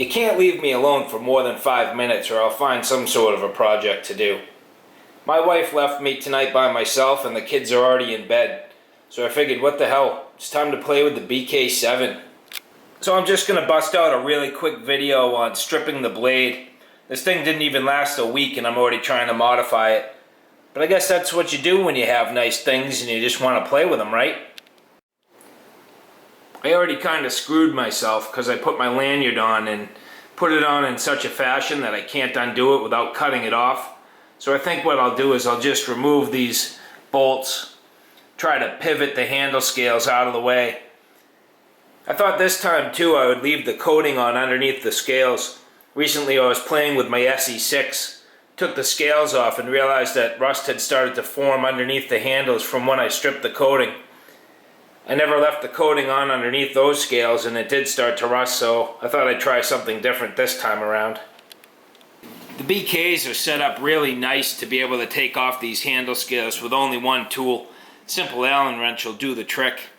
You can't leave me alone for more than 5 minutes or I'll find some sort of a project to do. My wife left me tonight by myself and the kids are already in bed. So I figured, what the hell, it's time to play with the BK7. So I'm just going to bust out a really quick video on stripping the blade. This thing didn't even last a week and I'm already trying to modify it. But I guess that's what you do when you have nice things and you just want to play with them, right? I already kind of screwed myself because I put my lanyard on and put it on in such a fashion that I can't undo it without cutting it off. So I think what I'll do is I'll just remove these bolts, try to pivot the handle scales out of the way. I thought this time too I would leave the coating on underneath the scales. Recently I was playing with my SE6, took the scales off and realized that rust had started to form underneath the handles from when I stripped the coating. I never left the coating on underneath those scales and it did start to rust, so I thought I'd try something different this time around. The BKs are set up really nice to be able to take off these handle scales with only one tool. Simple Allen wrench will do the trick.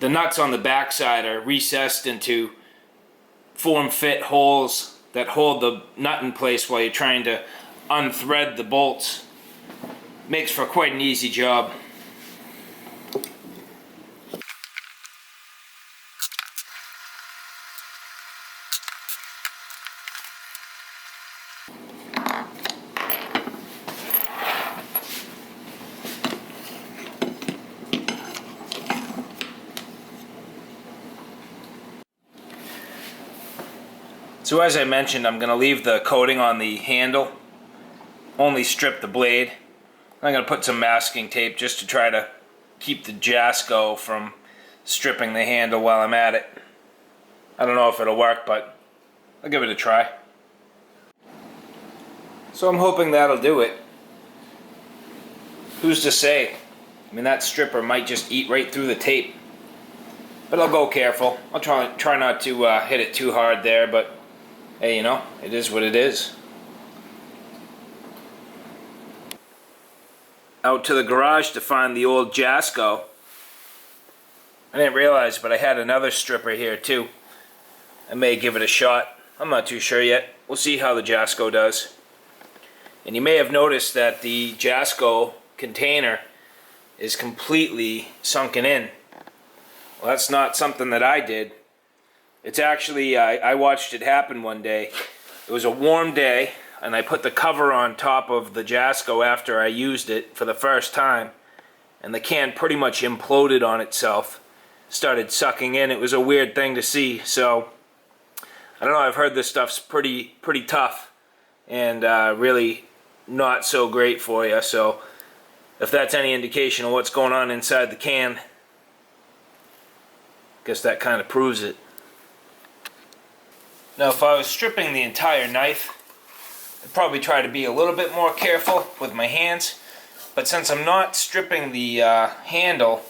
The nuts on the backside are recessed into form-fit holes that hold the nut in place while you're trying to unthread the bolts. Makes for quite an easy job. So as I mentioned, I'm going to leave the coating on the handle, only strip the blade. I'm going to put some masking tape just to try to keep the Jasco from stripping the handle while I'm at it. I don't know if it'll work, but I'll give it a try. So I'm hoping that'll do it. Who's to say? I mean, that stripper might just eat right through the tape. But I'll go careful. I'll try not to hit it too hard there, but hey, you know, it is what it is. Out to the garage to find the old Jasco. I didn't realize, but I had another stripper here too. I may give it a shot. I'm not too sure yet. We'll see how the Jasco does. And you may have noticed that the Jasco container is completely sunken in. Well, that's not something that I did. It's actually, I watched it happen one day. It was a warm day, and I put the cover on top of the Jasco after I used it for the first time, and the can pretty much imploded on itself, started sucking in. It was a weird thing to see. So I don't know, I've heard this stuff's pretty tough and really not so great for you. So if that's any indication of what's going on inside the can, I guess that kind of proves it. Now if I was stripping the entire knife, I'd probably try to be a little bit more careful with my hands, but since I'm not stripping the handle,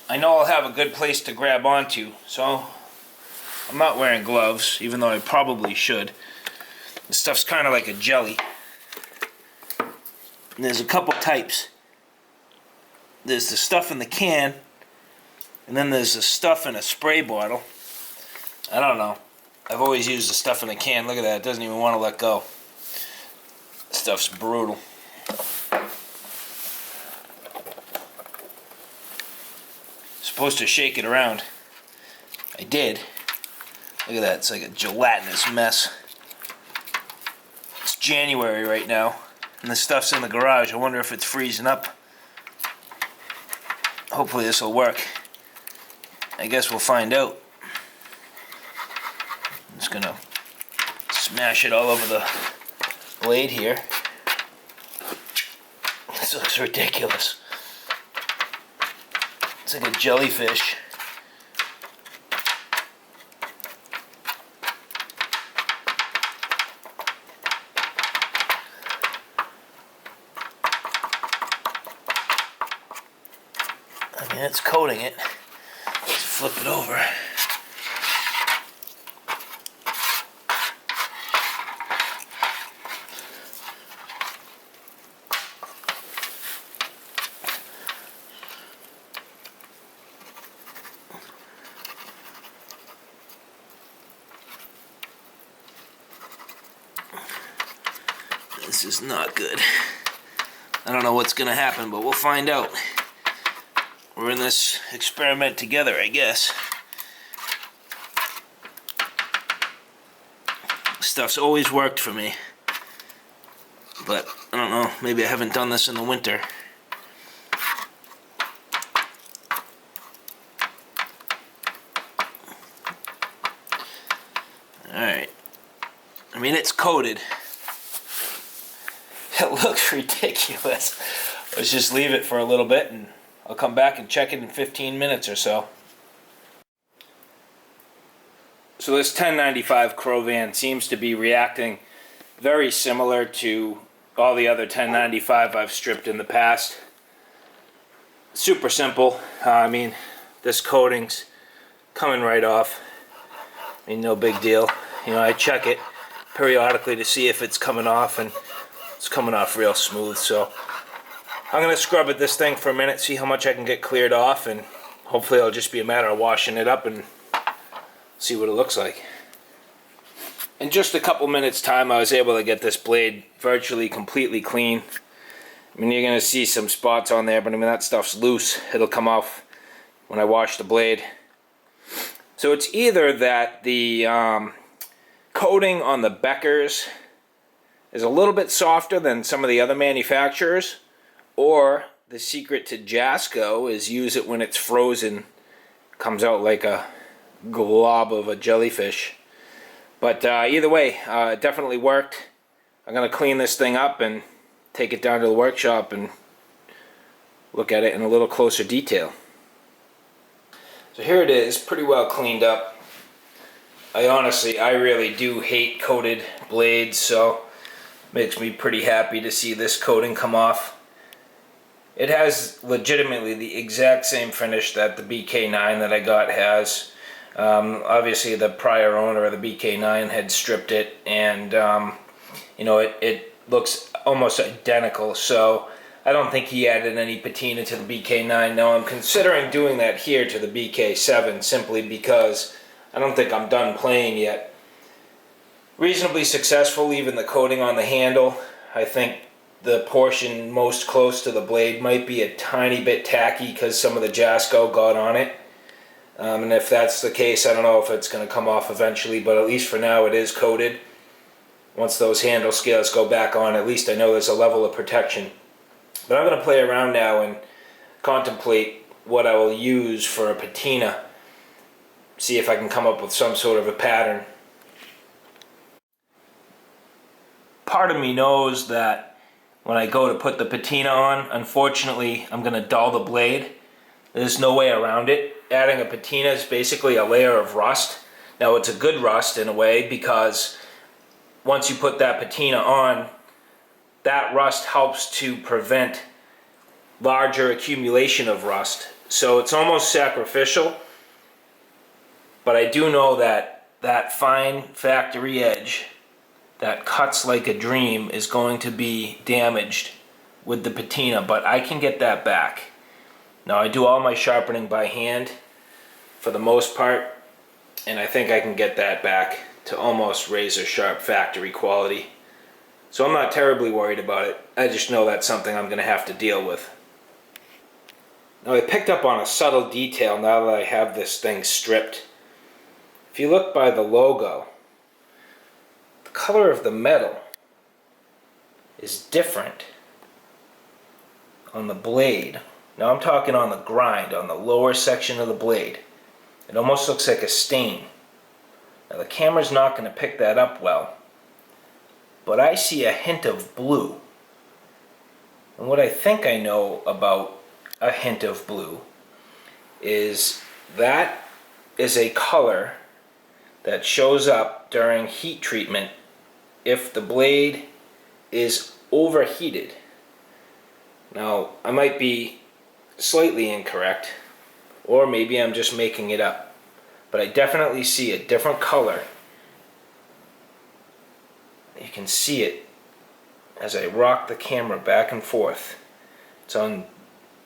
I know I'll have a good place to grab onto, so I'm not wearing gloves, even though I probably should. This stuff's kind of like a jelly. And there's a couple types. There's the stuff in the can, and then there's the stuff in a spray bottle. I don't know. I've always used the stuff in a can. Look at that, it doesn't even want to let go. Stuff's brutal. Supposed to shake it around. I did. Look at that, it's like a gelatinous mess. It's January right now, and the stuff's in the garage. I wonder if it's freezing up. Hopefully this will work. I guess we'll find out. I'm just gonna smash it all over the blade here. This looks ridiculous. It's like a jellyfish. I mean, it's coating it. Let's flip it over. This is not good. I don't know what's gonna happen, but we'll find out. We're in this experiment together, I guess. Stuff's always worked for me. But, I don't know, maybe I haven't done this in the winter. Alright. I mean, it's coated. It looks ridiculous. Let's just leave it for a little bit and I'll come back and check it in 15 minutes or so. So this 1095 Crovan seems to be reacting very similar to all the other 1095 I've stripped in the past. Super simple. I mean, this coating's coming right off. I mean, no big deal. You know, I check it periodically to see if it's coming off, and it's coming off real smooth. So I'm going to scrub at this thing for a minute, see how much I can get cleared off, and hopefully it'll just be a matter of washing it up and see what it looks like. In just a couple minutes time, I was able to get this blade virtually completely clean. I mean, you're going to see some spots on there, but I mean, that stuff's loose. It'll come off when I wash the blade. So it's either that the coating on the Beckers is a little bit softer than some of the other manufacturers, or the secret to Jasco is use it when it's frozen. Comes out like a glob of a jellyfish. But either way, it definitely worked. I'm going to clean this thing up and take it down to the workshop and look at it in a little closer detail. So here it is, pretty well cleaned up. I really do hate coated blades, so it makes me pretty happy to see this coating come off. It has legitimately the exact same finish that the BK9 that I got has. Obviously the prior owner of the BK9 had stripped it, and you know, it looks almost identical, so I don't think he added any patina to the BK9. Now I'm considering doing that here to the BK7 simply because I don't think I'm done playing yet. Reasonably successful leaving the coating on the handle. I think the portion most close to the blade might be a tiny bit tacky because some of the Jasco got on it. And if that's the case, I don't know if it's going to come off eventually, but at least for now it is coated. Once those handle scales go back on, at least I know there's a level of protection. But I'm going to play around now and contemplate what I will use for a patina. See if I can come up with some sort of a pattern. Part of me knows that when I go to put the patina on, unfortunately I'm going to dull the blade. There's no way around it. Adding a patina is basically a layer of rust. Now it's a good rust in a way because once you put that patina on, that rust helps to prevent larger accumulation of rust. So it's almost sacrificial, but I do know that that fine factory edge that cuts like a dream is going to be damaged with the patina, but I can get that back. Now I do all my sharpening by hand for the most part, and I think I can get that back to almost razor sharp factory quality. So I'm not terribly worried about it. I just know that's something I'm going to have to deal with. Now I picked up on a subtle detail now that I have this thing stripped. If you look by the logo, the color of the metal is different on the blade. Now I'm talking on the grind, on the lower section of the blade. It almost looks like a stain. Now the camera's not going to pick that up well, but I see a hint of blue. And what I think I know about a hint of blue is that is a color that shows up during heat treatment if the blade is overheated. Now I might be slightly incorrect, or maybe I'm just making it up, but I definitely see a different color. You can see it as I rock the camera back and forth. It's on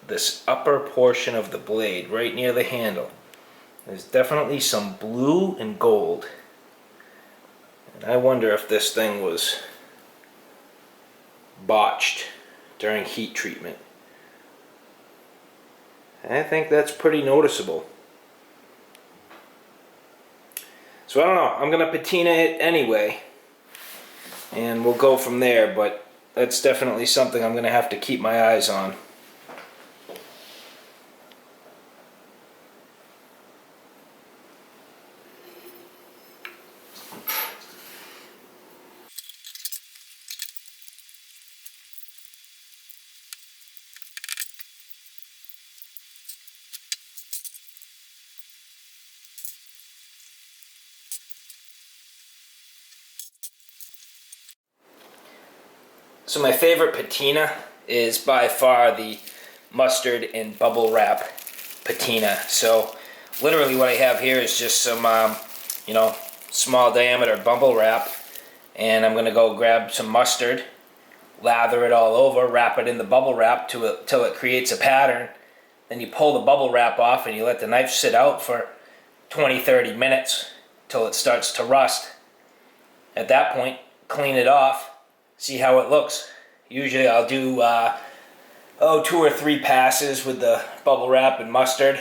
this upper portion of the blade right near the handle. There's definitely some blue and gold, and I wonder if this thing was botched during heat treatment. I think that's pretty noticeable. So I don't know, I'm gonna patina it anyway, and we'll go from there, but that's definitely something I'm gonna have to keep my eyes on. So my favorite patina is by far the mustard and bubble wrap patina. So literally what I have here is just some, small diameter bubble wrap, and I'm gonna go grab some mustard, lather it all over, wrap it in the bubble wrap till it creates a pattern. Then you pull the bubble wrap off and you let the knife sit out for 20-30 minutes till it starts to rust. At that point, clean it off. See how it looks. Usually I'll do 2 or 3 passes with the bubble wrap and mustard.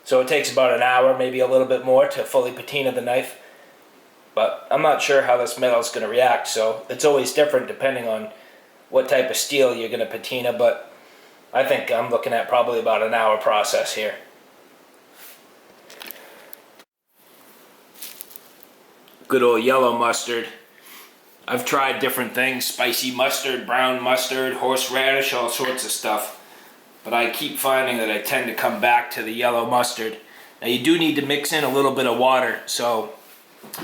So it takes about an hour, maybe a little bit more, to fully patina the knife. But I'm not sure how this metal is going to react, so it's always different depending on what type of steel you're going to patina, but I think I'm looking at probably about an hour process here. Good old yellow mustard. I've tried different things, spicy mustard, brown mustard, horseradish, all sorts of stuff. But I keep finding that I tend to come back to the yellow mustard. Now you do need to mix in a little bit of water, so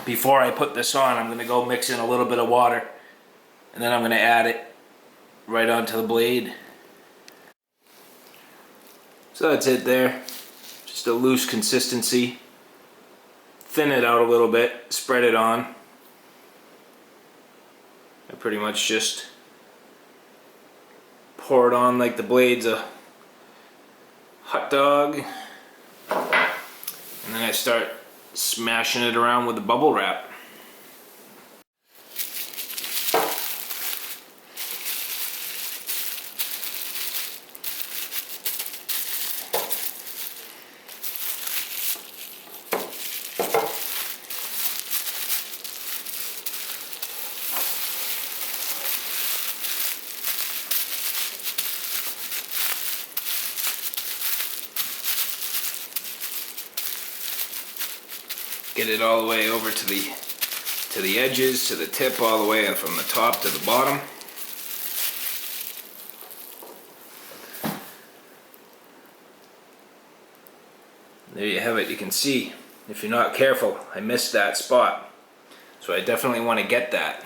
before I put this on, I'm going to go mix in a little bit of water, and then I'm going to add it right onto the blade. So that's it there. Just a loose consistency. Thin it out a little bit, spread it on. I pretty much just pour it on like the blade's a hot dog, and then I start smashing it around with the bubble wrap. Get it all the way over to the edges, to the tip, all the way from the top to the bottom. There you have it. You can see, if you're not careful, I missed that spot. So I definitely want to get that.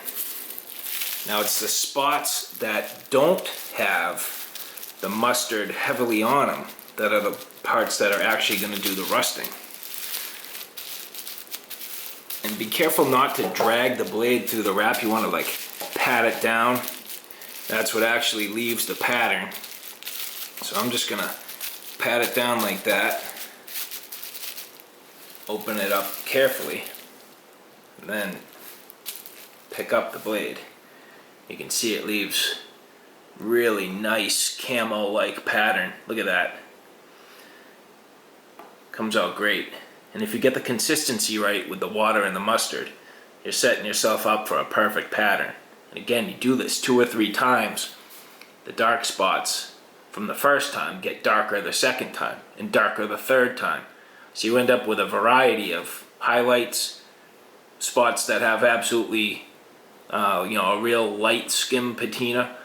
Now it's the spots that don't have the mustard heavily on them that are the parts that are actually going to do the rusting. And be careful not to drag the blade through the wrap. You want to like pat it down. That's what actually leaves the pattern. So I'm just gonna pat it down like that. Open it up carefully. And then pick up the blade. You can see it leaves really nice camo-like pattern. Look at that. Comes out great. And if you get the consistency right with the water and the mustard, you're setting yourself up for a perfect pattern. And again, you do this 2 or 3 times. The dark spots from the first time get darker the second time and darker the third time. So you end up with a variety of highlights, spots that have absolutely, a real light skim patina,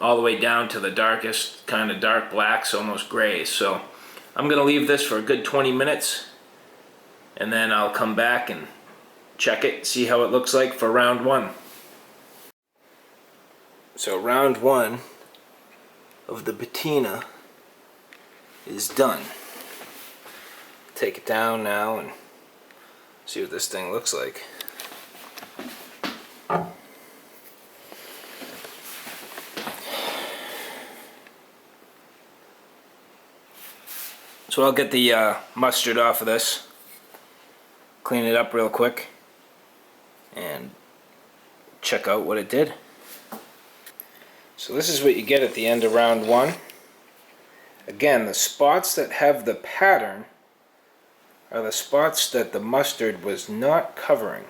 all the way down to the darkest kind of dark blacks, almost grays. So I'm going to leave this for a good 20 minutes, and then I'll come back and check it, see how it looks like for round 1. So round 1 of the patina is done. Take it down now and see what this thing looks like. So I'll get the mustard off of this, clean it up real quick, and check out what it did. So this is what you get at the end of round one. Again, the spots that have the pattern are the spots that the mustard was not covering.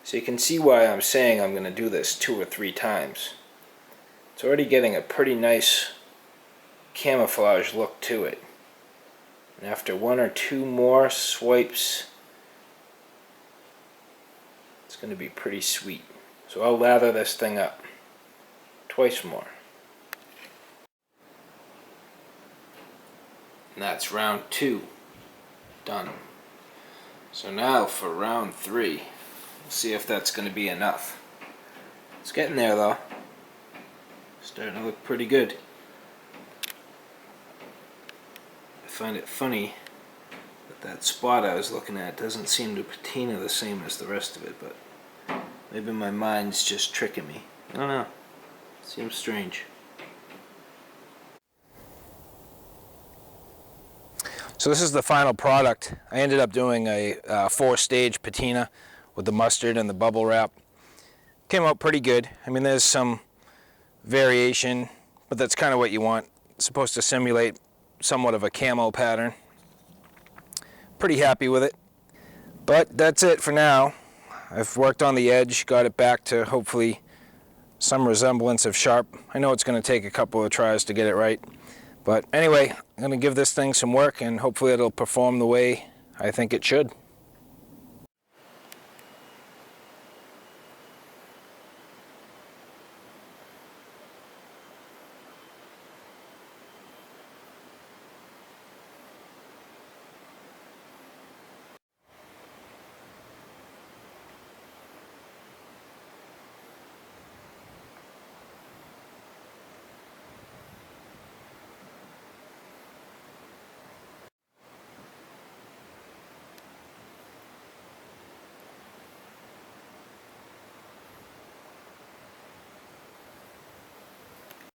So you can see why I'm saying I'm going to do this 2 or 3 times. It's already getting a pretty nice camouflage look to it. And after 1 or 2 more swipes, it's going to be pretty sweet. So I'll lather this thing up twice more. And that's round 2 done. So now for round 3, we'll see if that's going to be enough. It's getting there though. Starting to look pretty good. I find it funny that that spot I was looking at doesn't seem to patina the same as the rest of it, but maybe my mind's just tricking me. I don't know. Seems strange. So this is the final product. I ended up doing a 4-stage patina with the mustard and the bubble wrap. Came out pretty good. I mean, there's some variation, but that's kind of what you want. It's supposed to simulate somewhat of a camo pattern. Pretty happy with it. But that's it for now. I've worked on the edge, got it back to hopefully some resemblance of sharp. I know it's going to take a couple of tries to get it right. But anyway, I'm going to give this thing some work and hopefully it'll perform the way I think it should.